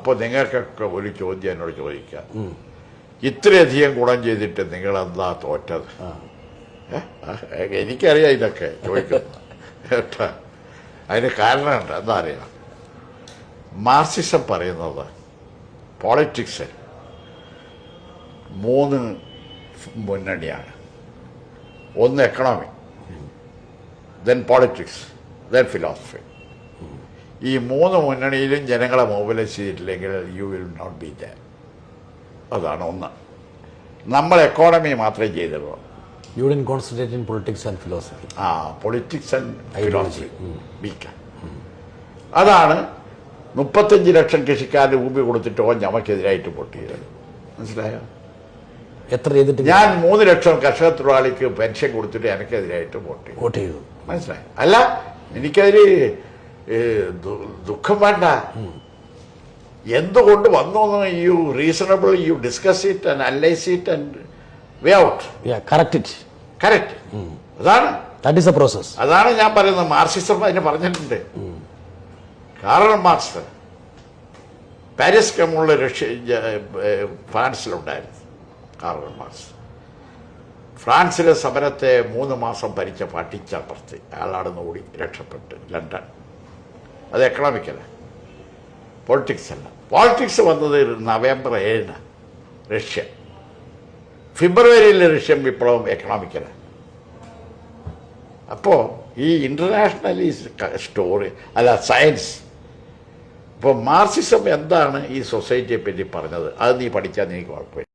അപ്പോൾ നിങ്ങൾക്കൊക്കെ ഒരു ചോദ്യം എന്നോട് ചോദിക്കാം, ഇത്രയധികം ഗുണം ചെയ്തിട്ട് നിങ്ങളെന്താ തോറ്റത്? എനിക്കറിയാം ഇതൊക്കെ ചോദിക്കുന്നത് കേട്ടോ. അതിന് കാരണമുണ്ട്. എന്താ അറിയാം, മാർക്സിസം പറയുന്നത് പോളിറ്റിക്സ് 3 മുന്നണിയാണ്. ഒന്ന് economy, then politics, then philosophy. ഈ 3 മുന്നണിയിലും ജനങ്ങളെ മൊബിലൈസ് ചെയ്തിട്ടില്ലെങ്കിൽ you will not be there. അതാണ് ഒന്ന്. നമ്മൾ എക്കോണമി മാത്രമേ ചെയ്തിട്ടുള്ളൂ. You didn't concentrate in politics and philosophy. Politics and philosophy weak. അതാണ് 35 ലക്ഷം കൃഷിക്കാരന് ഭൂമി കൊടുത്തിട്ടോ ഞമക്കെതിരായിട്ട് വോട്ട് ചെയ്തത്. മനസ്സിലായോ? എത്ര ചെയ്തിട്ട്? ഞാൻ 3 ലക്ഷം കർഷക തൊഴിലാളിക്ക് പെൻഷൻ കൊടുത്തിട്ട് എനിക്കെതിരായിട്ട് വോട്ട് ചെയ്തു. മനസ്സിലായി? അല്ല, എനിക്കതിൽ ദുഃഖം വേണ്ട. എന്തുകൊണ്ട് വന്നു? You reasonable, you discuss it and analyse it and way out. Correct. അതാണ് ദാറ്റ് ഈസ് എ പ്രോസസ്. അതാണ് ഞാൻ പറയുന്നത്. മാർക്സിസം അതിന് പറഞ്ഞിട്ടുണ്ട്. കാറൽ മാർക്സ് പാരീസ് കമ്മ്യൂണിൽ ഫ്രാൻസിലുണ്ടായിരുന്നു. കാറൽ മാർക്സ് ഫ്രാൻസിലെ സമരത്തെ 3 മാസം പഠിച്ചപ്പുറത്ത് അയാളാടുന്ന് ഓടി രക്ഷപ്പെട്ട് ലണ്ടൻ. അത് എക്കണോമിക്കല്ല, പൊളിറ്റിക്സ് അല്ല. പോളിറ്റിക്സ് വന്നത് നവംബർ 7 റഷ്യ. ഫെബ്രുവരിയിൽ റഷ്യൻ വിപ്ലവം എക്കണോമിക്കലാണ്. അപ്പോൾ ഈ ഇന്റർനാഷണലി സ്റ്റോറി അല്ല, സയൻസ്. ഇപ്പോൾ മാർക്സിസം എന്താണ് ഈ സൊസൈറ്റിയെ പറ്റി പറഞ്ഞത്, അത് നീ പഠിച്ചാൽ നീ കുഴപ്പമില്ല.